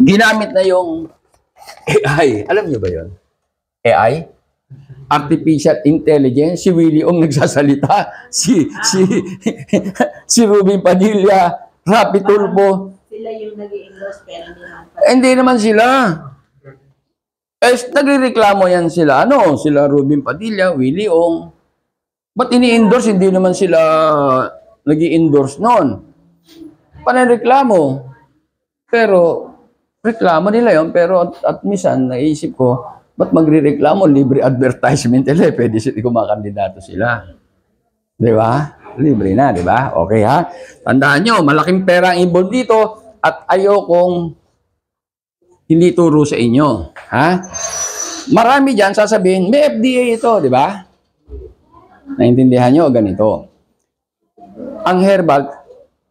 ginamit na yung AI. Alam niyo ba yun? AI? Artificial Intelligence. Si Willie Ong nagsasalita. Si Ruben Padilla, Rapi Tulfo. Sila yung nag-i-endorse pero hindi naman sila. Nagrereklamo yan sila. Sila Ruben Padilla, Willie Ong. Ba't ini-endorse? Hindi naman sila nag-i-endorse noon. Panareklamo. Pero, reklamo nila yon. Pero at minsan, naisip ko, ba't magre-reklamo? Libre advertisement nila. Pwede sila kumakandidato sila. Di ba? Libre na, di ba? Okay ha? Tandaan nyo, malaking pera ang involved dito at ayokong hindi turo sa inyo. Ha? Marami dyan sasabihin, may FDA ito, di ba? Naintindihan nyo ganito. Ang herbal,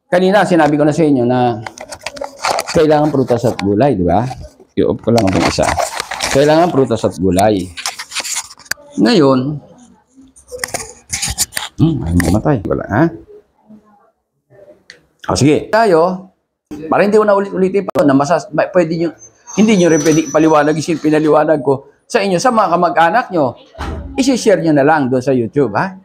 kanina sinabi ko na sa inyo na kailangan prutas at gulay, di ba? I-off ko lang ang isa. Kailangan prutas at gulay. Ngayon, ay mamatay. Wala, ha? O, sige. Tayo, para hindi ko na ulit-ulitin pa na pwede nyo, hindi nyo rin pwede ipaliwanag, pinaliwanag ko sa inyo, sa mga kamag-anak nyo. I-share nyo na lang doon sa YouTube, ha?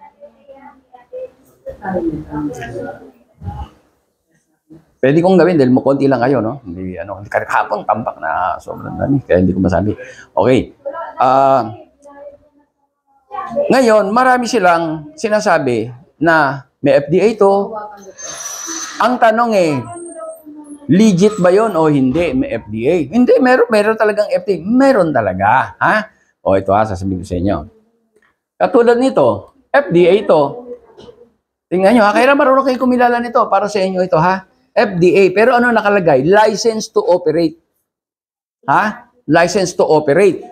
Pwede kong gawin dahil konti lang kayo, no? Hindi, kahapon, tambak na sobrang dami. Kaya hindi ko masabi. Okay. Ngayon, marami silang sinasabi na may FDA to. Ang tanong legit ba yon o hindi may FDA? Hindi, meron talagang FDA. Meron talaga. Ha? O ito sasabihin ko sa inyo. Katulad nito, FDA to. Tingnan nyo, kaya marunong kayo kumilala nito para sa inyo ito, ha? FDA. Pero ano nakalagay? License to operate. Ha? License to operate.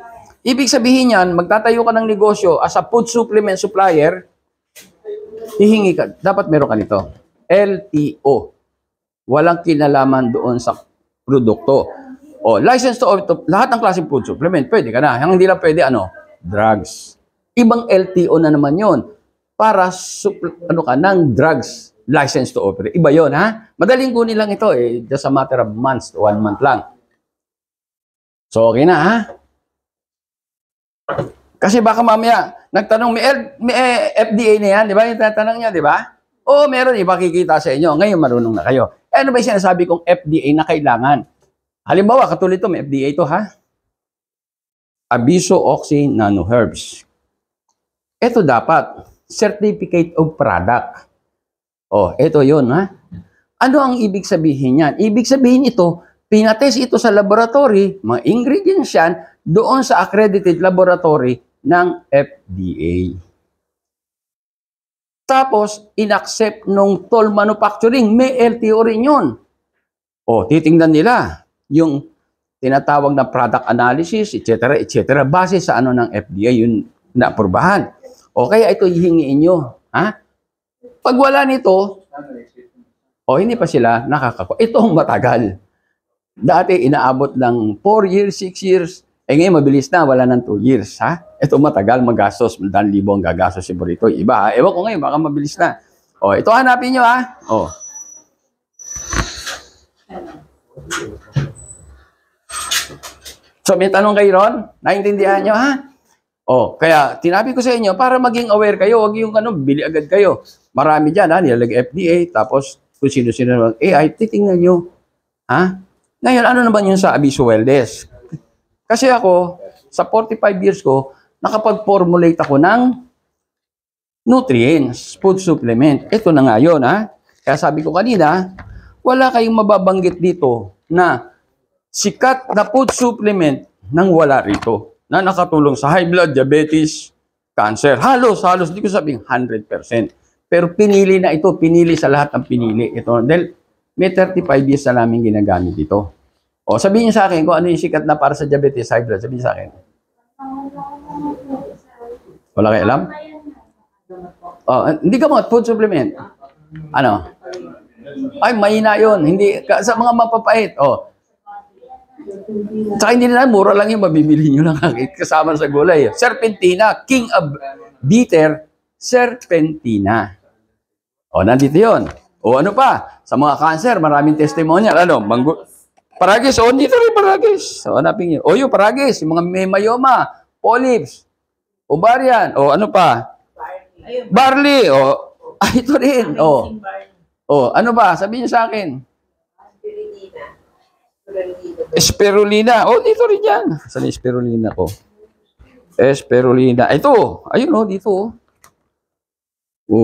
Ibig sabihin yan, magtatayo ka ng negosyo as a food supplement supplier, hihingi ka, dapat meron ka nito. LTO. Walang kinalaman doon sa produkto. O, license to operate, lahat ng klaseng food supplement, pwede ka na. Ang hindi lang pwede, drugs. Ibang LTO na naman yon para ng drugs. License to operate. Iba yon, ha? Madaling kunin lang ito, just a matter of months, 1 month lang. So, okay na, ha? Kasi baka mamaya, nagtanong, may FDA na yan, di ba? Yung tatanong niya, di ba? Oo, meron, ipakikita sa inyo. Ngayon, marunong na kayo. Ano ba yung sinasabi kong FDA na kailangan? Halimbawa, katulad ito, may FDA ito, ha? Abiso Oxy Nano Herbs. Ito dapat, Certificate of Product. Oh, ito yun, ha? Ano ang ibig sabihin yan? Ibig sabihin ito, pinatest ito sa laboratory, mga ingredients yan, doon sa accredited laboratory ng FDA. Tapos, in-accept nung toll manufacturing, may LTO rin yun. O, titingnan nila yung tinatawag na product analysis, etc., etc., base sa ng FDA, yun na-aprobahan. O, kaya ito hihingiin nyo. Ha? Pag wala nito, hindi pa sila nakakakuha. Ito ang matagal. Dati, inaabot ng 4 years, 6 years. Ngayon, mabilis na. Wala ng 2 years. Ha? Ito matagal, magastos. 1,000 ang gagastos si Burrito. Iba, ha? Ewan ko ngayon, baka mabilis na. Ito hanapin nyo, ha? So, may tanong kayo ron? Naintindihan nyo, ha? Kaya, tinabi ko sa inyo, para maging aware kayo, huwag yung bili agad kayo. Marami dyan, ha? Nilalagay FDA, tapos kung sino-sino ng AI, titingnan nyo. Ha? Ngayon, ano naman yung sa Abiso Wellness? Kasi ako, sa 45 years ko, nakapag-formulate ako ng nutrients, food supplement. Ito na nga yun, ha? Kaya sabi ko kanina, wala kayong mababanggit dito na sikat na food supplement nang wala rito na nakatulong sa high blood, diabetes, cancer. Halos, hindi ko sabihin 100%. Pero pinili na ito, pinili sa lahat ng pinili. Ito, dahil may 35 years na namin ginagamit ito. Sabihin niyo sa akin kung ano yung sikat na para sa diabetes, high blood. Sabihin sa akin. Wala kayo alam? Hindi ka mga food supplement. Ano? Ay, mahina yun. Hindi, sa mga mapapait. Tsaka hindi na, mura lang yung mabibili nyo lang kasama sa gulay. Serpentina, king of bitter, serpentina. Nandito yun. Ano pa? Sa mga cancer, maraming testimonial. Paragis, o dito rin paragis. O, hanapin nyo. O, yung paragis, yung mga may myoma, polyps, ovarian, o ano pa? Ayun. Barley, o, ito rin. O, Amazing barn. o, ano ba? Sabihin nyo sa akin. Spirulina. Spirulina. Spirulina. O, dito rin yan. Saan yung spirulina ko? Spirulina. Ito. Ayun o, dito o. O.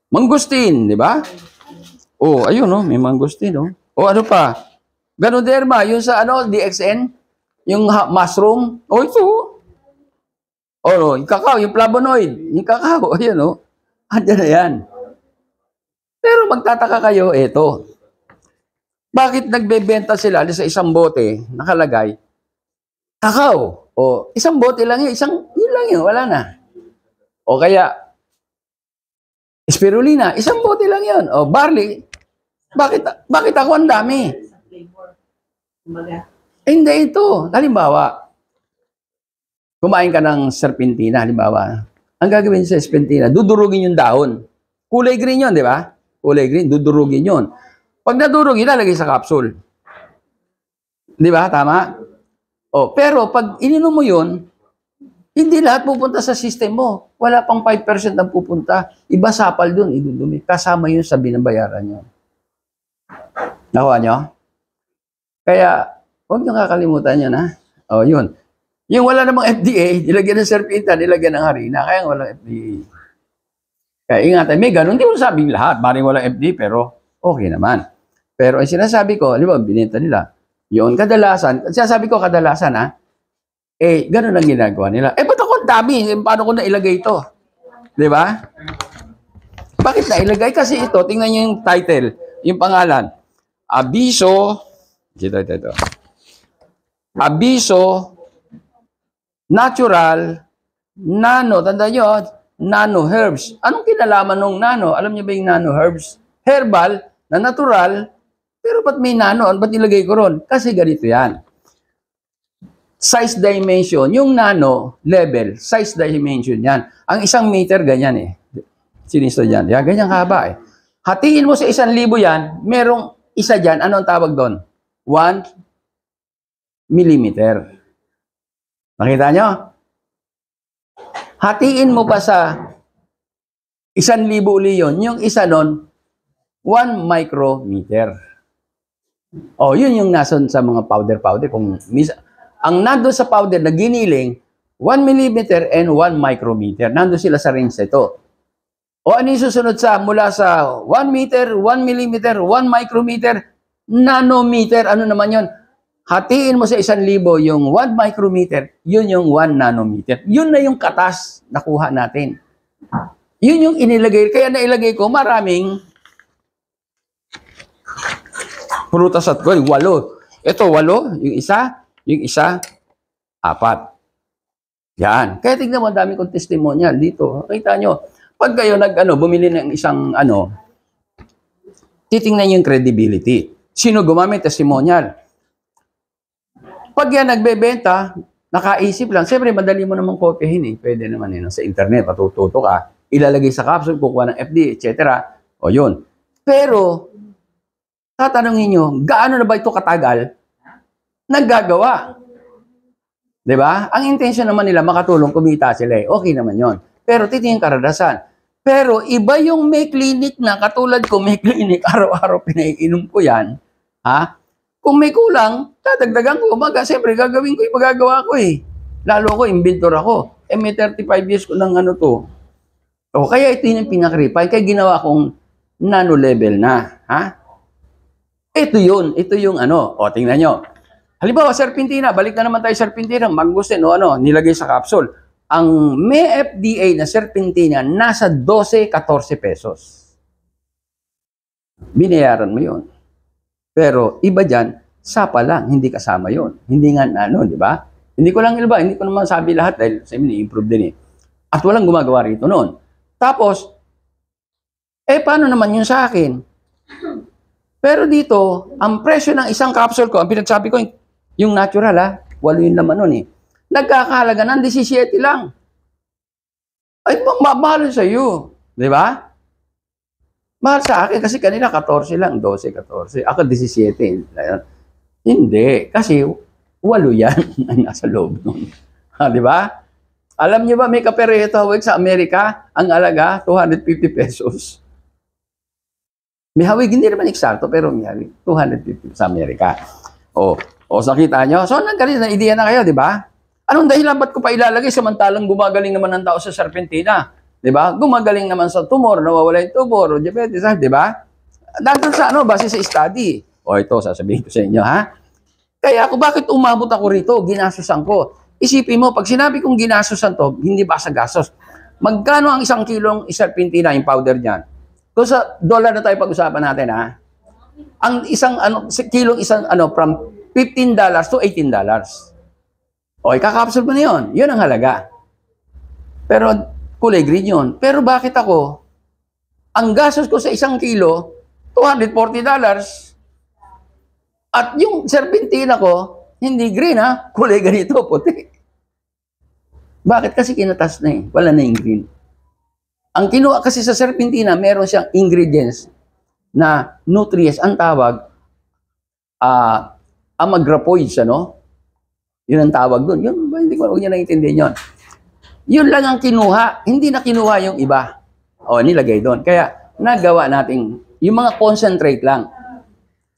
Mangustin, di ba? O, ayun o, may mangustin o. O, ano pa? Ganoderma, yung sa ano, DXN, yung mushroom. O, ito o. O, yung kakao, yung flavonoid. Yung kakao, ayun o. Andiyan na yan. Pero magtataka kayo, eto. Bakit nagbebenta sila sa isang bote, nakalagay, kakao? O, isang bote lang yun, yun lang yun, wala na. O kaya, spirulina, isang bote lang yun. O, barley, bakit ako ang dami? Sa flavor. Kumbaga. Hindi ito. Halimbawa, kumain ka ng serpentina, halimbawa. Ang gagawin sa serpentina, dudurugin yung dahon. Kulay green yun, di ba? Kulay green, dudurugin yun. Pag nadurog, ilalagay sa capsule. Di ba? Tama? O, pero pag ininom mo yun, hindi lahat pupunta sa system mo. Wala pang 5% ang pupunta. Iba sapal dun, idudumi. Kasama yun sa binabayaran nyo. Nakuha nyo? Kaya, huwag nyo kakalimutan yun, ha? O, yun. Yung wala namang FDA, nilagyan ng serpinta, nilagyan ng harina, kaya walang FDA. Kaya ingatan, may ganun, hindi mo sabing lahat. Maring walang FDA, pero okay naman. Pero ang sinasabi ko, di ba, binenta nila, yun, kadalasan, sinasabi ko kadalasan, ha? Ganun ang ginagawa nila. Ba't ako ang dami? Paano ko nailagay ito? Di ba? Bakit nailagay? Kasi ito, tingnan nyo yung title, yung pangalan. Abiso, ito. Abiso, natural, nano, tanda nyo, nano herbs. Anong kinalaman ng nano? Alam niyo ba yung nano herbs? Herbal, na natural, pero ba't may nano? Ba't nilagay ko ron? Kasi ganito yan. Size dimension, yung nano level, size dimension yan. Ang 1 meter, ganyan eh. Sinisto dyan. Yeah, ganyan haba eh. Hatiin mo sa 1,000 yan, merong isa dyan, ano ang tawag doon? 1 millimeter. Nakita nyo? Hatiin mo pa sa 1,000 uli yun, yung isa nun, 1 micrometer. O, yun yung nason sa mga powder. Kung ang nandun sa powder na giniling, 1 millimeter and 1 micrometer. Nandun sila sa range ito. O ano yung susunod mula sa 1 meter, 1 millimeter, 1 micrometer, nanometer, ano naman yun? Hatiin mo sa 1,000 yung 1 micrometer, yun yung 1 nanometer. Yun na yung katas na kuha natin. Yun yung inilagay. Kaya nailagay ko maraming prutas at gulay. 8. Ito, 8. Yung isa, 4. Yan. Kaya tignan mo, ang dami kong testimonial dito. Kita nyo, pag kayo bumili ng isang titingnan nyo yung credibility. Sino gumamit testimonial? Pag yan nagbebenta, nakaisip lang, siyempre madali mo namang kopyahin eh. Pwede naman yun sa internet, patututo ka, ilalagay sa capsule, kukuha ng FD, etc. O yun. Pero, tatanungin nyo, gaano na ba ito katagal naggagawa? Diba? Ang intention naman nila, makatulong, kumita sila eh. Okay naman yon. Pero titingin karanasan. Pero iba yung may clinic na, katulad ko, may clinic, araw-araw pinaiinom ko yan. Ha? Kung may kulang, dadagdagan ko. Siyempre, gagawin ko yung magagawa ko eh. Lalo ko, inventor ako. May 35 years ko ng to. O, kaya ito yung pinakripan. Kaya ginawa kong nano level na. Ha? Ito yun. Ito yung O, tingnan nyo. Halimbawa, serpentina. Balik na naman tayo serpentina. Mangustin nilagay sa capsule. Ang may FDA na serpentina, nasa 12-14 pesos. Binayaran mo yun. Pero iba dyan, sapa lang, hindi kasama yon. Hindi nga di ba? Hindi ko naman sabi lahat dahil sa inyo, i-improve din eh. At walang gumagawa rito noon. Tapos, paano naman yun sa akin? Pero dito, ang presyo ng isang capsule ko, ang pinagsabi ko, yung natural 8 yung laman nun eh. Nagkakahalaga ng 17 lang. Ay, mahal sa iyo. Di ba? Mahal sa akin kasi kanina 14 lang, 12, 14. Ako 17. Hindi. Kasi 8 yan ang nasa loob nun. Ha, di ba? Alam niyo ba, may kape hawig sa Amerika, ang alaga, 250 pesos. May hawig, hindi naman eksakto, pero may hawig, 250 sa Amerika. O nakita nyo? So, nagkaroon na ideya na kayo, di ba? Anong dahilan ba't ko pa ilalagay samantalang gumagaling naman ang tao sa serpentina? Di ba? Gumagaling naman sa tumor, nawawala yung tumor, o diabetes, di ba? Dahil sa base sa study. O ito, sasabihin ko sa inyo, ha? Kaya ako, bakit umabot ako rito? Ginasusan ko. Isipin mo, pag sinabi kong ginasusan to, hindi ba sa gastos? Magkano ang 1 kilong serpentina, yung powder niyan? Kung sa dollar na tayo pag-usapan natin, ha? Ang isang kilong from $15 to $18. Okay, kakapsul mo na yun. Yun ang halaga. Pero kulay green yun. Pero bakit ako, ang gastos ko sa 1 kilo, $240. At yung serpentina ko, hindi green ha, kulay ganito, puti. Bakit? Kasi kinatas na eh. Wala na yung green. Ang kinuha kasi sa serpentina, meron siyang ingredients na nutrients, ang tawag, amagrapoids, ano? Yun ang tawag doon. Yun, hindi ko niya naiintindihan yun. Yun lang ang kinuha, hindi na kinuha yung iba. O, nilagay doon. Kaya, nagawa natin, yung mga concentrate lang.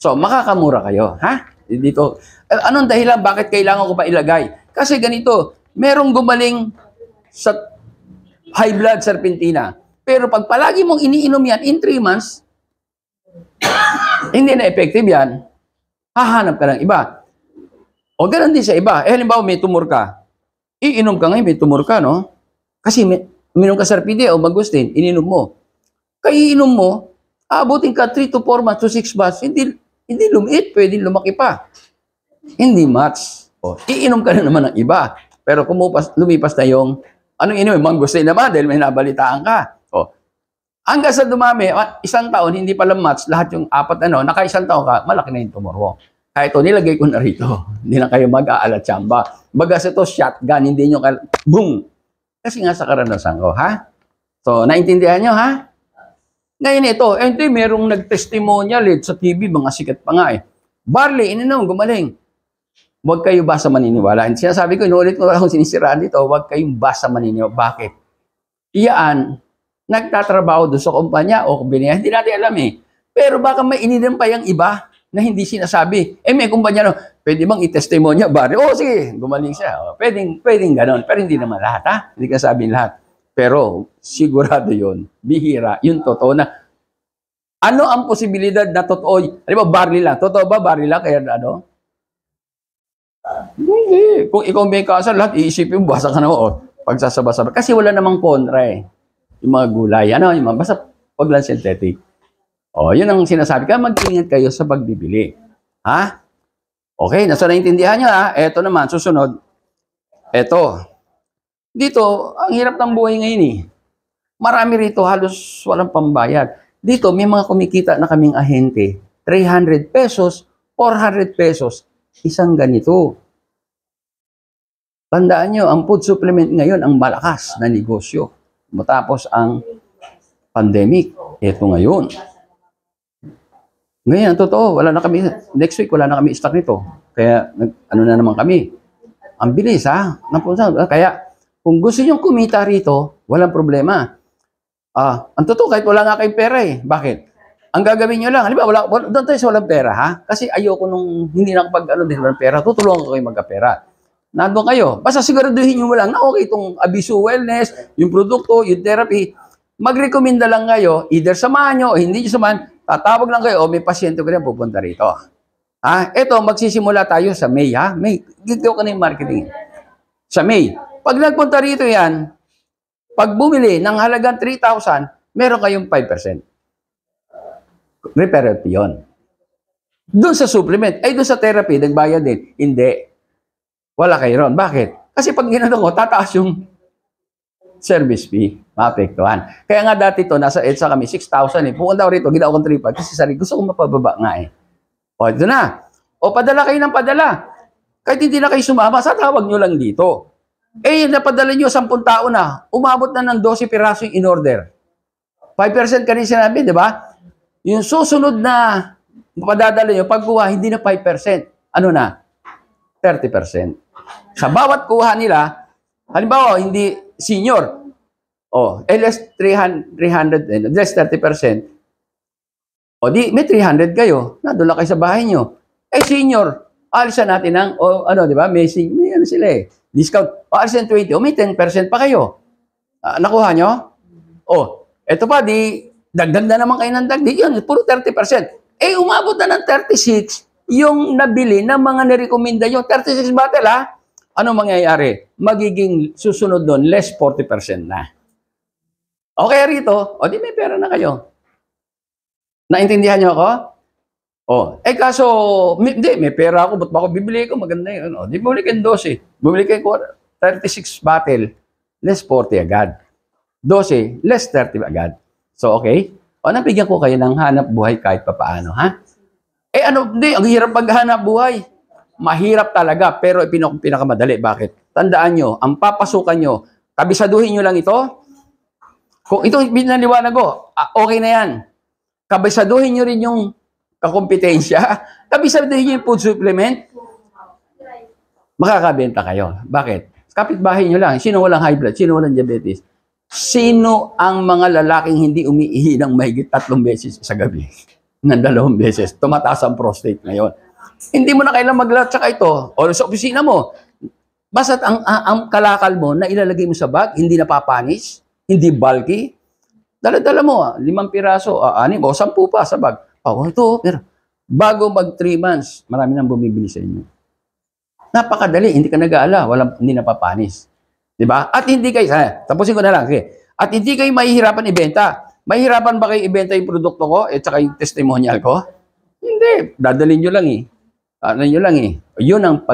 So, makakamura kayo, ha? Dito. Anong dahilan, bakit kailangan ko pa ilagay? Kasi ganito, merong gumaling sa high blood serpentina. Pero pag palagi mong iniinom yan, in 3 months, hindi na effective yan, hahanap ka ng iba. O ganun din sa iba. Halimbawa, may tumor ka. Iinom ka ngayon, may tumor ka, no? Kasi uminom ka serpentina o magustin, ininom mo. Kaya iinom mo, aabutin ka 3 to 4 months to 6 months, hindi lumiit, pwede lumaki pa. Hindi much. O, iinom ka na naman ng iba. Pero lumipas na yung, anong inom? Mangustin naman dahil may nabalitaan ka. O, hanggang sa dumami, 1 taon, hindi pala much, lahat yung 4 naka 1 taon ka, malaki na yung tumor mo. Kaya ito, nilagay ko na rito. Hindi na kayo mag-aalatsamba. Bagas ito, shotgun, hindi nyo boom! Kasi nga sa karanasan ko, ha? So, naintindihan nyo, ha? Ngayon ito, hindi, merong nag-testimonial sa TV, mga sikat pa nga eh. Barley, ininom, gumaling. Huwag kayo basta maniniwala. Sinasabi ko, inuulit ko akong sinisiraan dito, huwag kayong basta maniniwala. Bakit? Iyaan, nagtatrabaho doon sa kumpanya o kumpanya, hindi natin alam eh. Pero baka may ininom pa yung iba na hindi sinasabi. May kumpanya, pwede bang i-testimonya, Barley? Sige, gumaling siya. Pwedeng ganon. Pero hindi naman lahat, ha? Hindi ka sabihin lahat. Pero sigurado yun, bihira, yun totoo na. Ano ang posibilidad na totoo? Ano ba, barley lang? Totoo ba, barley lang? Kaya ano? Hindi. Kung ikaw may kasal, lahat iisipin mo, basa ka na pagsasaba-saba. Kasi wala namang kontra eh. Yung mga gulay, basta wag lang synthetic. Yun ang sinasabi. Kaya mag-ingat kayo sa pagbibili. Ha? Okay, nasa naintindihan nyo ha? Eto naman, susunod. Eto. Dito, ang hirap ng buhay ngayon eh. Marami rito halos walang pambayad. Dito, may mga kumikita na kaming ahente. 300 pesos, 400 pesos, isang ganito. Tandaan nyo, ang food supplement ngayon, ang malakas na negosyo. Matapos ang pandemic, eto ngayon. Ngayon, totoo, wala na kami, next week, wala na kami stock nito. Kaya, na naman kami. Ang bilis, ha? Kaya, kung gusto nyo kumita rito, walang problema. Ang totoo, kahit wala nga kayong pera eh. Bakit? Ang gagawin nyo lang, halimbawa, doon tayo sa walang pera, ha? Kasi ayoko nung hindi nakapag, din walang pera, tutulungan ko kayo magkapera. Nandun kayo. Basta siguraduhin nyo mo lang na okay itong Abiso Wellness, yung produkto, yung therapy. Mag-recommenda lang kayo, either samahan nyo o hindi nyo samahan, tatawag lang kayo, o may pasyente ko rin pupunta rito. Ito, magsisimula tayo sa May, ha? May, gagawa ka na yung marketing. Sa May. Pag nagpunta rito yan, pag bumili ng halagang 3,000, meron kayong 5%. Referral fee yun. Doon sa supplement, doon sa therapy, nagbayad din. Hindi. Wala kayo ron. Bakit? Kasi pag ginano ko, tataas yung service fee. Maapektuhan. Kaya nga dati to, nasa EDSA kami, 6,000 eh. Pupunta ko rito, ginawa kong 3,500 kasi sarili, gusto kong mapababa nga eh. Ito na. Padala kayo ng padala. Kahit hindi na kayo sumama, sa tawag nyo lang dito. Napadala nyo 10 tao na, umabot na ng 12 piraso yung in-order. 5% ka rin sinabi, di ba? Yung susunod na padadala nyo, pagkuha, hindi na 5%. ano na? 30%. Sa bawat kuha nila, halimbawa, hindi senior, less 300, less 30%, di may 300 kayo, nadula kayo sa bahay nyo. Senior, alisan natin ng, di ba, may ano sila discount. Alisan 20, may 10% pa kayo. Nakuha nyo? Eto pa, dagdag na naman kayo ng dagdag. Yun, puro 30%. Umabot na ng 36 yung nabili ng mga nirekomenda nyo. 36 bottle, ha? Ano mangyayari? Magiging susunod doon, less 40% na. Okay rito, di may pera na kayo. Naintindihan niyo ako? Kaso, hindi, may pera ako, ba't ba ako bibili ko? Maganda yun. Di bumili kayo 12. Bumili kayo 36 bottle, less 40 agad. 12, less 30 agad. So, okay? Nabigyan ko kayo ng hanap buhay kahit papaano, ha? Hindi, ang hirap maghanap buhay. Mahirap talaga, pero pinakamadali. Bakit? Tandaan nyo, ang papasukan nyo, kabisaduhin nyo lang ito. Kung ito binaliwanag ko, okay na yan. Kabisaduhin nyo rin yung kakompetensya. Kabisaduhin nyo yung food supplement. Makakabenta kayo. Bakit? Kapitbahay nyo lang. Sino walang high blood? Sino walang diabetes? Sino ang mga lalaking hindi umiihi ng mahigit 3 beses sa gabi? Ng 2 beses. Tumataas ang prostate ngayon. Hindi mo na kailangan maglatsaka ito. O sa opisina mo. Basta't ang kalakal mo na ilalagay mo sa bag, hindi napapanis, hindi bulky, dala-dala mo, 5 piraso, 6 o 10 pa sa bag. Ito, pero bago mag 3 months, marami nang bumibili sa inyo. Napakadali, hindi ka nag-aala, hindi napapanis. Diba? At hindi kayo, tapusin ko na lang, sige. At hindi kayo mahihirapan ibenta. Mahihirapan ba kayo ibenta yung produkto ko at saka yung testimonial ko? Hindi, dadalhin nyo lang Yun ang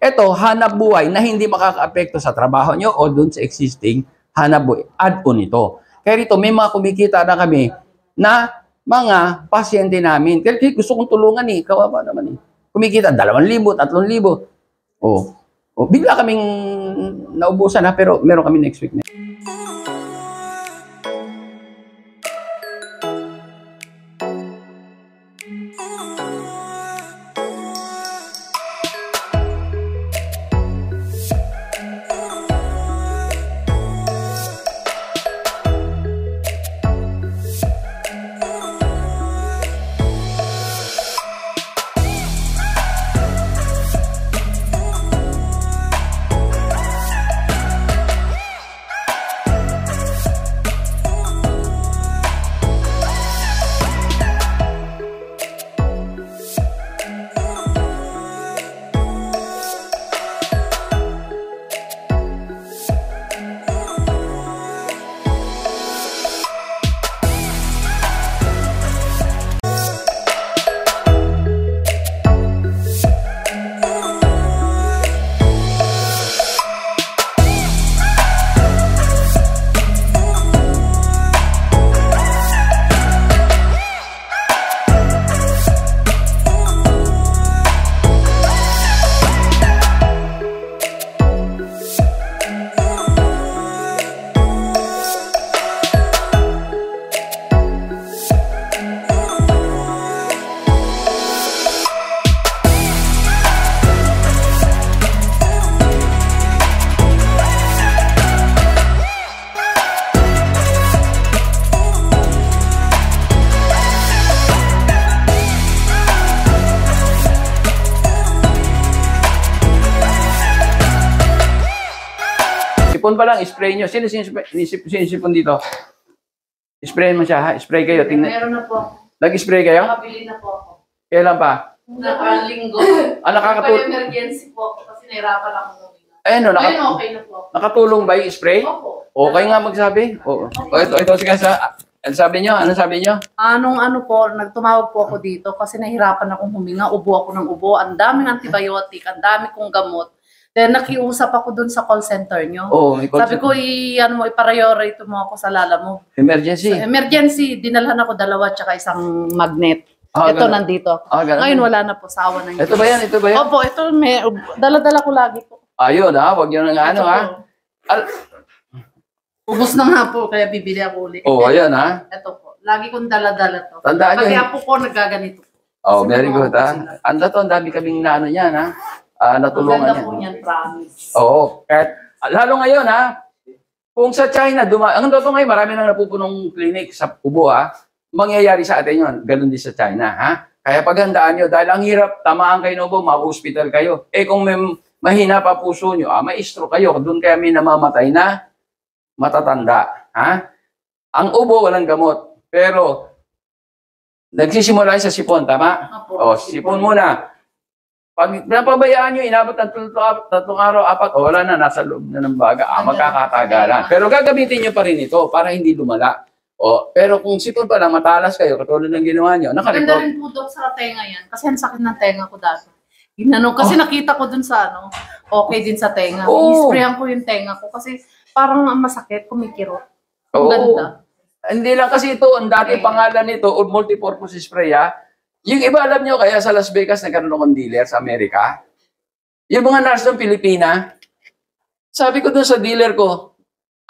Ito, hanap buhay na hindi makaka-apekto sa trabaho nyo o dun sa existing hanap buhay. Add-on ito. Kaya rito, may mga kumikita na kami na mga pasyente namin. Kaya gusto kong tulungan kawawa naman Kumikita, 2,000, 3,000. Bigla kaming naubusan pero meron kami next week na. Sipon pa lang, spray nyo. Sino sinisipon dito? Sprayin mo siya, ha? Spray kayo. Tingnan. Meron na po. Nag-spray kayo? Nakabili na po ako. Kailan pa? Nakalinggo. Nakakatulong. Emergency po ako kasi nahirapan ako huminga. Ayun, Ayun, okay na po. nakatulong ba yung spray? Opo. Okay nga magsabi. Oo. Ito sige sa ano sabi nyo? Ano po, nagtumawag po ako dito kasi nahirapan akong huminga, ubo ako ng ubo, ang daming antibiotic, ang dami kong gamot. Then nakiusap ako dun sa call center nyo. Oo, Sabi ko, i-priority mo ako sa lala mo. Emergency. So, emergency, dinalhan ako 2 tsaka isang magnet. Ito ganun. nandito. Ganun. Ngayon wala na po, sawa ng Ito ba yan? Opo, ito, dala-dala ko lagi po. Ayun huwag yun nga Ito po. Ubus na nga po, kaya bibili ako ulit. Ayan Ito po, lagi kong dala-dala to. Tandaan nyo, Pati apo ko nagaganito. Oh, Kasi very may mga good, ha? sila. Ang dami kaming naano yan, ha? Ang Natulungan ganda yan. po niyan, promise. Oo. Lalo ngayon, ha? Kung sa China, ang totoo ngayon, marami nang napupunong clinic sa Ubo, ha? Mangyayari sa atin yun. Ganun din sa China, ha? Kaya paghandaan nyo, dahil ang hirap, tamaan kayo ng ubo, ma-hospital kayo. Eh kung may mahina pa puso nyo, ma-stroke kayo. Doon kami namamatay na matatanda, ha? Ang ubo, walang gamot. Pero, nagsisimula sa sipon, tama? O, sipon muna. Pag napabayaan nyo, inabot ng tatlong araw, apat, wala na, nasa loob na ng baga, magkakatagalan. Pero gagamitin nyo pa rin ito para hindi lumala. Pero kung sipon pa lang, matalas kayo, katulad ng ginawa nyo, Maganda nakarecord. rin po, Dok, sa tenga yan. Kasi ang sakit ng tenga ko dati. Kasi nakita ko dun sa okay din sa tenga. Oo. I-sprayan ko yung tenga ko kasi parang ang masakit, kumikirot. Ang Oo. ganda. Hindi lang kasi ito, ang dati pangalan nito, o multipurpose spray, ha? Yung iba, alam nyo, kaya sa Las Vegas nagkaroon akong dealer sa Amerika. Yung mga nurse ng Pilipina, sabi ko dun sa dealer ko,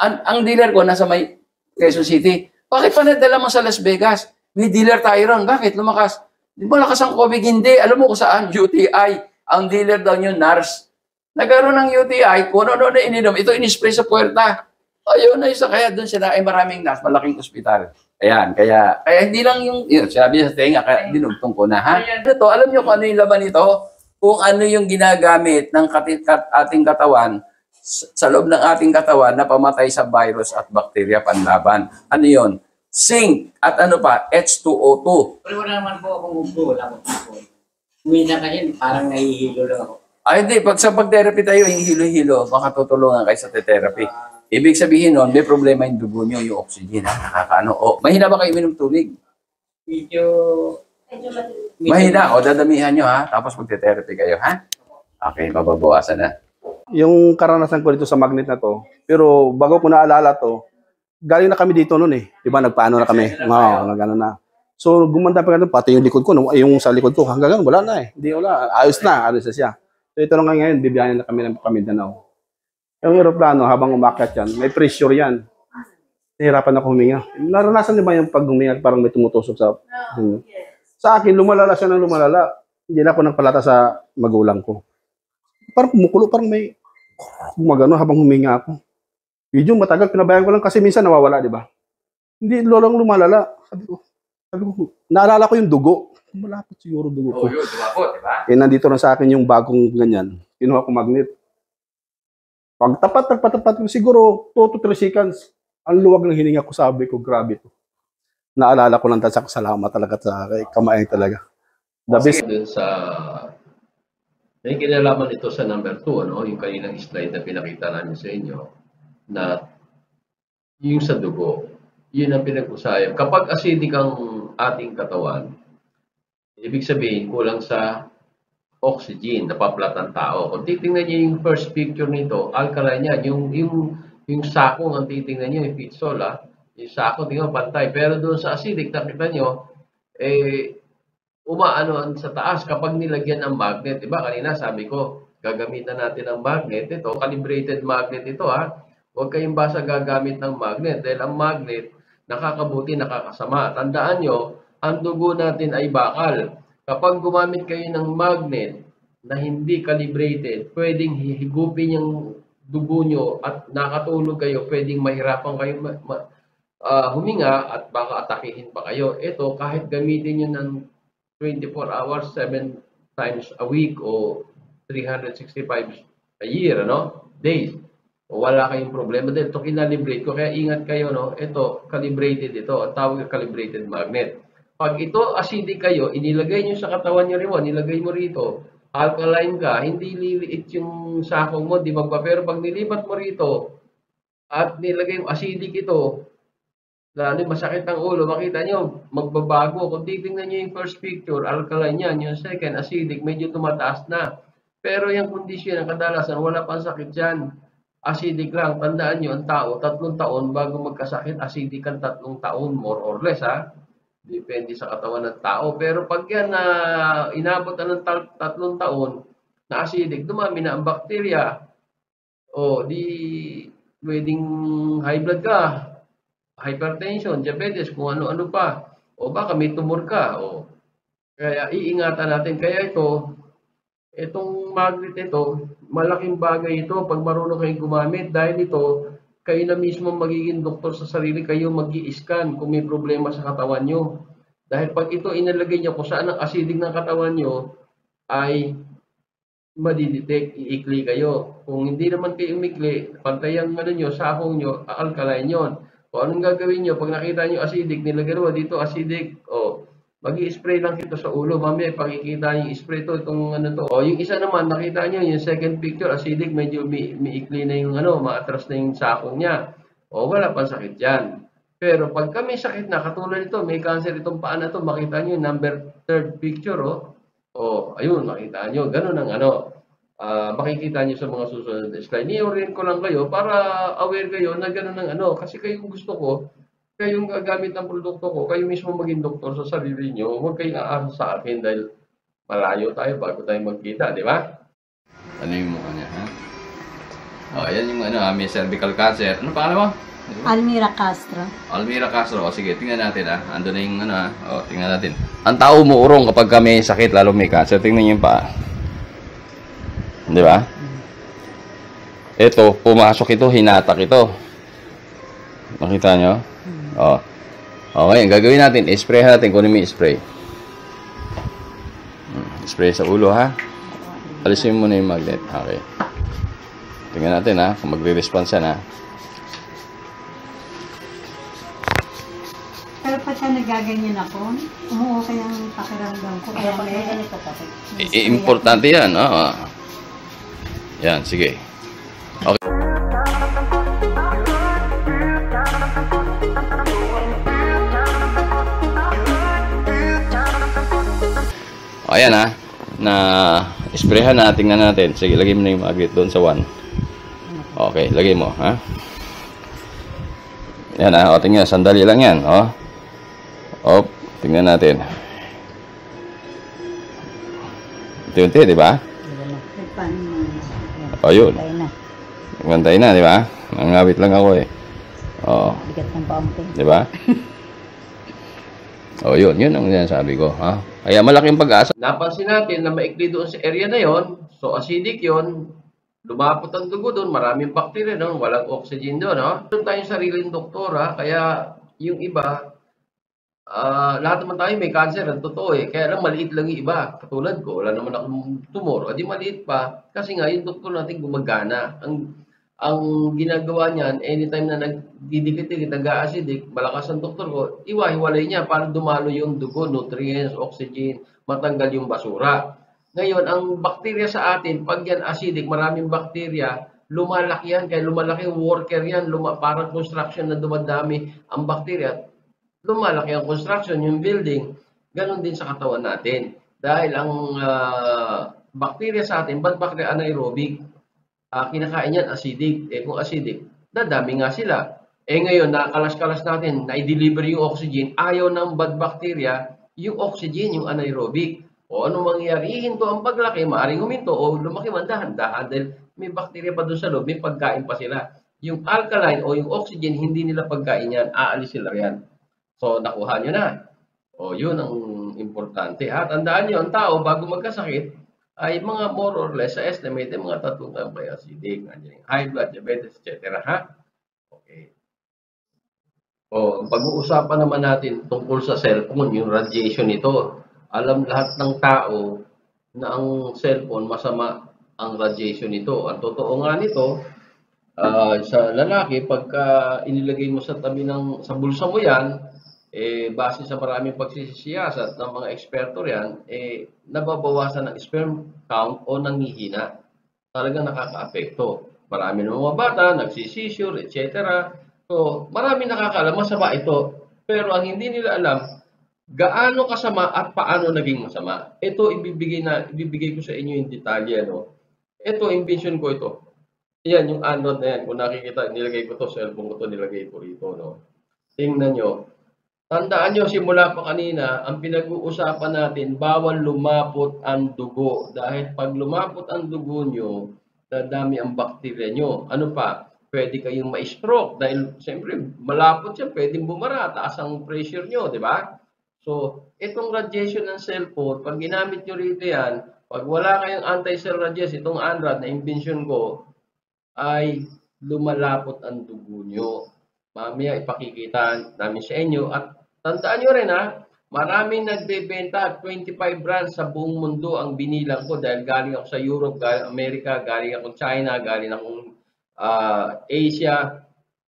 ang dealer ko nasa may Quezon City, bakit pa nadala mo sa Las Vegas? May dealer tayo ron. Bakit? Lumakas. Di ba lakas ang COVID? Hindi. Alam mo kung saan? UTI. Ang dealer daw nyo, nurse. Nagkaroon ng UTI, kung ano na ininom, ito in-spray sa puwerta. Ayun na isa. Kaya doon sila ay maraming nurse, malaking ospital. Ayan, kaya hindi lang yun, sabi sa tenga, kaya dinugtong ko na, ha? Ito, alam nyo kung ano yung laman nito? Kung ano yung ginagamit ng ating katawan, sa loob ng ating katawan na pamatay sa virus at bakterya panlaban. Ano yun? Zinc at ano pa? H2O2. Pero wala naman po akong ubo, wala akong ubo. Umina kasi parang nahihilo lang ako. Ay, hindi. Pag sa pag-therapy tayo, yung hilo-hilo, baka tutulungan kayo sa therapy. Ibig sabihin nun, may problema yung dugo nyo, yung oxygen, ha? Nakakaano. Mahina ba kayo minom tubig? Medyo... Mahina. Dadamihan nyo, ha? Tapos mag-therapy kayo, ha? Okay, mababawasan na. Yung karanasan ko dito sa magnet na to, pero bago ko naalala to, galing na kami dito noon eh. Di ba, nagpaano na kami. Oo, nagano na. So, gumanda pa ganun, pati yung likod ko, yung sa likod ko, hanggang ganun, wala na eh. Hindi, wala. Ayos na siya. So, ito lang ngayon, bibiyahin na kami ng Mindanao. Yung aeroplano, habang umakyat yan, may pressure yan. Nahirapan ako huminga. Naranasan niyo ba yung pag huminga, parang may tumutusok sa... Sa akin, lumalala siya ng lumalala. Hindi na ako nagpalata sa magulang ko. Parang kumukulo, parang may gumagano habang huminga ako. Medyo matagal, pinabayaan ko lang kasi minsan nawawala, di ba? Hindi, lolang lumalala. Sabi ko, naalala ko yung dugo. Malapit siguro dugo ko. yun, dumapot, di ba? Nandito na sa akin yung bagong ganyan. Kinuha ko magnet. Pag nagpatapat ko siguro 2 to 3 seconds, ang luwag ng hininga ko, sabi ko, grabe to. Naalala ko lang sa salamat talaga sa kamayan talaga. The best. Dun sa may kinalaman ito sa number 2, ano, yung kaninang slide na pinakita namin sa inyo, na yung sa dugo, yun ang pinag-usayan. Kapag acidic ang ating katawan, ibig sabihin kulang sa oxygen, napaplat ang tao. Kung titingnan niyo yung first picture nito, alkaline yan. Yung sakong ang titingnan niyo, yung pitsol, yung sako, tingnan pantay. Pero doon sa acidic, nakita niyo, umaano sa taas kapag nilagyan ng magnet. Diba? Kanina sabi ko, gagamitan natin ng magnet. Ito, calibrated magnet ito, ha. Huwag kayong basta gagamit ng magnet. Dahil ang magnet, nakakabuti, nakakasama. Tandaan nyo, ang dugo natin ay bakal. Kapag gumamit kayo ng magnet na hindi calibrated, pwedeng higupin yung dugo nyo at nakatulog kayo, pwedeng mahirapan kayo huminga at baka atakihin pa kayo. Ito, kahit gamitin nyo ng 24 hours, 7 times a week o 365 a year, days. O wala kayong problema dahil ito kinalibrate ko. Kaya ingat kayo, ito, calibrated ito. Ang tawag na calibrated magnet. Pag ito acidic kayo, inilagay nyo sa katawan nyo rin mo, nilagay mo rito, alkaline ka, hindi liliit yung sakong mo, di magpa. Pero pag nilipat mo rito at nilagay mo acidic ito, lalo masakit ang ulo, makita nyo, magbabago. Kung titingnan nyo yung first picture, alkaline yan. Yung second, acidic, medyo tumataas na. Pero yung kondisyon, ang kadalasan, wala pang sakit yan. Acidic lang. Tandaan nyo, ang tao, 3 taon bago magkasakit, acidic ang 3 taon, more or less, ha. Depende sa katawan ng tao. Pero pag yan na inabot na ng 3 taon na acidic, dumami na ang bakterya. O, di pwedeng high blood ka, hypertension, diabetes, kung ano-ano pa. O baka may tumor ka. O Kaya iingatan natin. Kaya itong magnet ito, malaking bagay ito pag marunong kayong gumamit. Dahil ito, kayo na mismo magiging doktor sa sarili, kayo mag-i-scan kung may problema sa katawan nyo. Dahil pag ito inalagay nyo kung saan ang acidic ng katawan nyo, ay madidetect, iikli kayo. Kung hindi naman kayo umikli, pantay ang ano nyo, sakong nyo, alkaline yun. Kung anong gagawin nyo, pag nakita nyo acidic, nilagay mo dito acidic, mag-i-spray lang ito sa ulo. Mamaya, pakikita yung spray to, itong ano to. Yung isa naman, nakita nyo, yung second picture, acidic, medyo miikli na yung maatras na yung sakong niya. Wala pang sakit yan. Pero pag kami sakit na, katulad ito, may cancer itong paa na to, makita nyo, third picture, ayun, makita nyo, ganun ang makikita nyo sa mga susunod na slide. Ni-orient ko lang kayo para aware kayo na ganun ang kasi kayong gusto ko, kayong gagamit ng produkto ko, kayo mismo maging doktor sa sarili nyo, huwag kayong aasa sa akin dahil malayo tayo bago tayo magkita, di ba? Ano yung mukha niya, ha? Ayan yung may cervical cancer. Ano pangalan mo? Almira Castro. Almira Castro. Sige, tingnan natin, ha? Ando na yung tingnan natin. Ang tao umuurong kapag may sakit, lalo may cancer. Tingnan niyo yung paa. Di ba? Ito, pumasok ito, hinatak ito. Makita nyo? Okay, ang gagawin natin, spray natin kung ano may spray. Spray sa ulo, ha? Alisin mo na yung magnet. Okay. Tingnan natin, ha? Kung magre-response yan, ha? Pero pagka nagaganyan ako, umuukay ang pakiramdam ko. Kaya pag ganito kasi. Importante yan, Yan, sige. Okay. Ayan, na sprayhan na, tingnan natin. Sige, lagay mo na yung magnet doon sa 1. Okay, lagay mo, ha? Yan, tingnan, sandali lang yan, tingnan natin. Unti-unti, di ba? Yun. Bantay na, di ba? Nangawit lang ako, Bigat ng paunting. di ba? Yun ang sinasabi ko, ha? Kaya malaking pag-asa. Napansin natin na maikli doon sa area na yon, so acidic yon, lumapot ang dugo doon, maraming bacteria doon, walang oxygen doon, Doon tayong sariling doktora, kaya yung iba, lahat naman tayo may cancer, ang totoo kaya lang maliit lang yung iba. Katulad ko, wala naman akong tumor, di maliit pa, kasi nga yung doktor natin gumagana. Ang ginagawa niyan, anytime na nagdidikit-dikit, nag-acidic, malakas ang doktor ko, iwahiwalay niya para dumalo yung dugo, nutrients, oxygen, matanggal yung basura. Ngayon, ang bakterya sa atin, pag yan acidic, maraming bakterya, lumalaki yan, kaya lumalaki yung worker yan, parang construction na dumadami ang bakterya, lumalaki ang construction, yung building, ganun din sa katawan natin. Dahil ang bakterya sa atin, bad bacteria anaerobic, kinakain yan acidic. Kung acidic, dadami nga sila. Ngayon, nakalas-kalas natin, na-deliver yung oxygen, ayaw ng bad bacteria, yung oxygen, yung anaerobic. Ano mangyayari? Hinto ang paglaki, maaaring huminto, o lumaki man dahan-dahan dahil may bacteria pa doon sa loob, may pagkain pa sila. Yung alkaline o yung oxygen, hindi nila pagkain yan, aalis sila yan. So, nakuha nyo na. Yun ang importante. Tandaan nyo, ang tao, bago magkasakit, ay mga more or less, sa estimate, mga 3 taong kaya acidic, high blood, diabetes, etc. Okay. Pag-uusapan naman natin tungkol sa cellphone, yung radiation nito. Alam lahat ng tao na ang cellphone, masama ang radiation nito. Ang totoo nga nito, sa lalaki, pagka inilagay mo sa tabi sa bulsa mo yan, base sa maraming pagsisiyasat ng mga eksperto yan, nababawasan ng sperm count o nanghihina. Talagang nakaka-apekto. Marami ng mga bata, nagsisisure, etc. So, marami nakakaalam, masama ito. Pero ang hindi nila alam, gaano kasama at paano naging masama. Ito, ibibigay ko sa inyo yung detalye. Ito, invention ko ito. Yan, yung anode na yan. Kung nakikita, nilagay ko to, cellphone ko to, nilagay ko rito. Tingnan nyo. Tandaan nyo, simula pa kanina, ang pinag-uusapan natin, bawal lumapot ang dugo. Dahil pag lumapot ang dugo nyo, dadami ang bakterya nyo. Ano pa? Pwede kayong ma-stroke. Dahil, siyempre, malapot siya, pwedeng bumara, taas ang pressure nyo, di ba? So, itong radiation ng cellphone, pag ginamit nyo rito yan, pag wala kayong anti-cell radiation, itong ANRAD na invention ko, ay lumalapot ang dugo nyo. Mamaya ipakikita namin sa inyo. At tandaan nyo rin maraming nagbebenta, 25 brands sa buong mundo ang binilang ko dahil galing ako sa Europe, galing Amerika, galing ako China, galing akong Asia,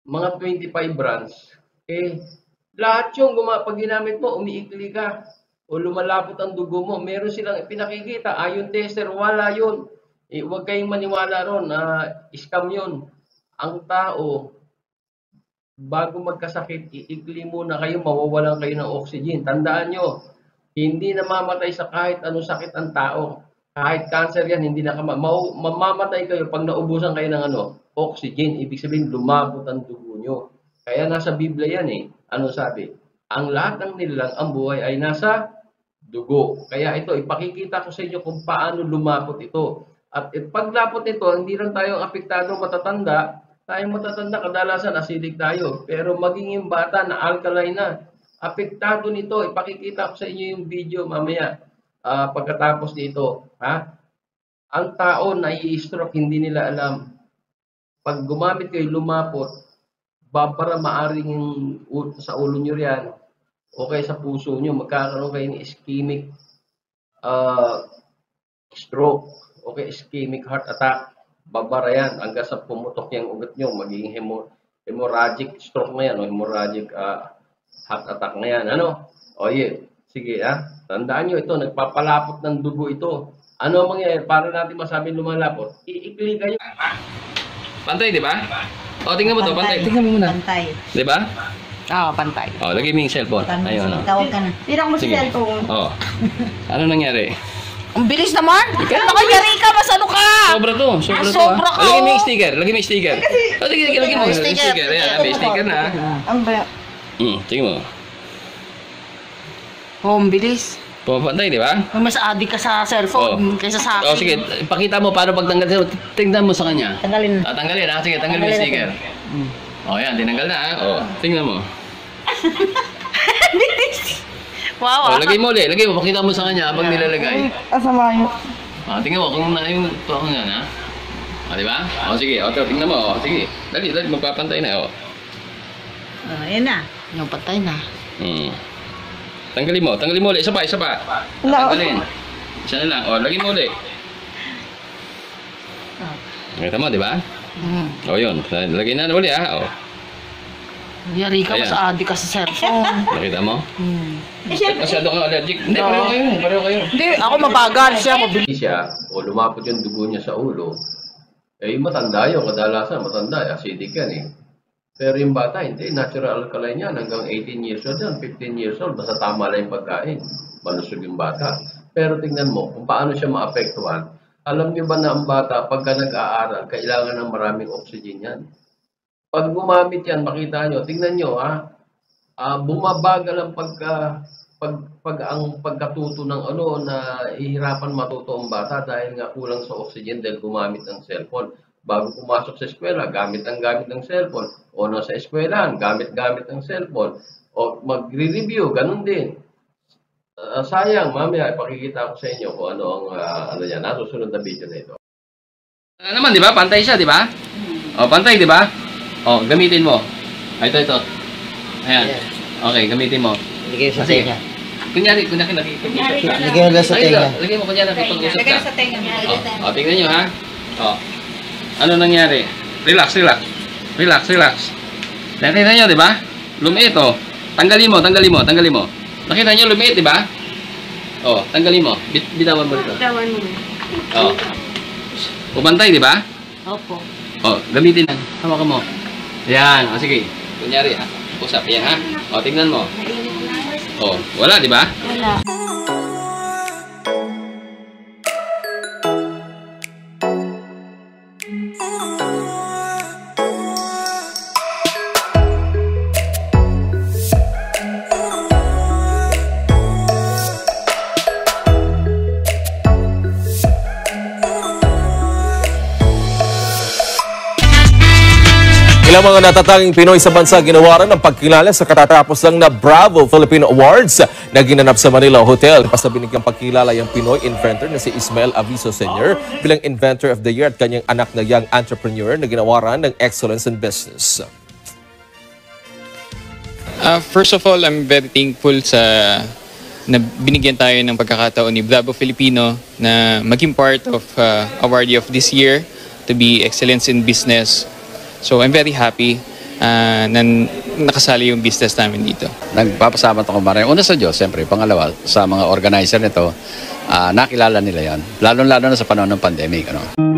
mga 25 brands. Lahat yung pag ginamit mo, umiikli ka o lumalapot ang dugo mo, meron silang pinakikita. Ion tester, wala yun. Huwag kayong maniwala ron na scam yun. Ang tao, bago magkasakit, iikli muna kayo, mawawalan kayo ng oxygen. Tandaan nyo, hindi namamatay sa kahit anong sakit ang tao. Kahit cancer yan, hindi na mamamatay kayo pag naubusan kayo ng oxygen. Ibig sabihin, lumapot ang dugo nyo. Kaya nasa Biblia yan Ano sabi? Ang lahat ng nilalang, ang buhay ay nasa dugo. Kaya ito, ipakikita ko sa inyo kung paano lumapot ito. At paglapot nito, hindi lang tayo apektado matatanda. Tayong matatanda, kadalasan acidic tayo. Pero maging yung bata na alkaline na, apektado nito. Ipakikita ko sa inyo yung video mamaya pagkatapos nito. Ang tao na i-stroke, hindi nila alam. Pag gumamit kayo, lumapot, para maaring sa ulo nyo riyan o kaya sa puso nyo, magkakaroon kayo ng ischemic stroke o kaya ischemic heart attack. Babara yan hanggang sa pumutok yung ugat nyo, magiging hemorrhagic stroke na yan o hemorrhagic heart attack na yan. Sige tandaan nyo ito, nagpapalapot ng dugo ito. Ano mangyayari para natin masabing lumalapot? Iikli kayo. Pantay, di ba? Tingnan mo to, pantay. Tingnan mo muna. Pantay. Di ba? Pantay. Lagay mo yung cellphone. Ayun, Tawag ka na. Tira mo si cellphone. Ano nangyari? Ang bilis naman! Nakayari ka! Masano ka! Sobra to. Sobra ka! Lagay mo yung sticker. Lagay mo yung sticker. Lagay mo yung sticker. Ayan, may sticker na. Ang ba? Tingnan mo. Ang bilis. Pumapantay, di ba? Mas adik ka sa cellphone kaysa sa akin. Sige, ipakita mo paano pagtanggal. Tingnan mo sa kanya. Tanggalin. Tanggalin Sige, tanggalin mo yung sticker. Yan, tinanggal na tingnan mo. Wow. Lagay mo ulit. Lagay mo, pakita mo sa kanya habang nilalagay. Asama yun. Tingnan mo kung yung tuwang nga di ba? Sige. Tingnan mo. Sige. Dali, magpapantay na. Ayan na. Yung patay na. Tanggalin mo ulit. Isa pa. Tanggalin. Isa na lang. Lagay mo ulit. Nakita mo, di ba? Yun. Lagay na ulit Yari ka, mas adik ka sa cellphone. Nakita mo? Masyado kang allergic. Hindi, pareho kayo. Hindi, ako mabagal siya. Mabilis siya, o lumapot yung dugo niya sa ulo, matanda yun. Kadalasan, matanda. Acidic yan Pero yung bata, hindi. Natural alkaline yan. Hanggang 18 years old yan, 15 years old. Basta tama lang yung pagkain. Malusog yung bata. Pero tingnan mo kung paano siya maapektuhan. Alam niyo ba na ang bata, pagka nag-aaral, kailangan ng maraming oxygen yan. Pag gumamit yan, makita nyo, tingnan nyo, bumabagal ang ang pagkatuto ng na ihirapan matuto ang bata dahil nga kulang sa oxygen dahil gumamit ng cellphone. Bago pumasok sa eskwela, gamit ng cellphone. O nasa eskwela, gamit ng cellphone. O magre-review, ganun din. Sayang, mamaya, ipakikita ko sa inyo kung ano ang yan. Nasusunod na video na ito. Naman, di ba? Pantay siya, di ba? Pantay, di ba? Gamitin mo. Ito. Ayan. Okay, gamitin mo. Lagay sa tenga. Kunyari nakikipag-usap ka. Lagay mo lang sa tenga. Lagay mo kunyari nakikipag-usap ka. Lagay sa tenga. Tingnan nyo Ano nangyari? Relax. Nakita nyo, di ba? Lumiit, Tanggalin mo. Nakita nyo, lumiit, di ba? Tanggalin mo. Bitawan mo dito. Pumantay, di ba? Opo. Gamitin lang. Hawakan mo. Yan. Sige. Kunyari, usap. Yan, tingnan mo. Wala, di ba? Wala. Ilang mga natatanging Pinoy sa bansa ginawaran ng pagkilala sa katatapos lang na Bravo Philippine Awards na ginanap sa Manila Hotel. Basta binigyang pagkilala yung Pinoy inventor na si Ismael Aviso Sr. bilang Inventor of the Year at kanyang anak na young entrepreneur na ginawaran ng Excellence in Business. First of all, I'm very thankful na binigyan tayo ng pagkakataon ni Bravo Filipino na maging part of awardee of this year to be Excellence in Business. So I'm very happy na nakasali yung business namin dito. Nagpapasalamat ako maraming. Una sa Diyos, siyempre. Pangalawa, sa mga organizer nito, nakilala nila yan. Lalo-lalo na sa panahon ng pandemic. Ano?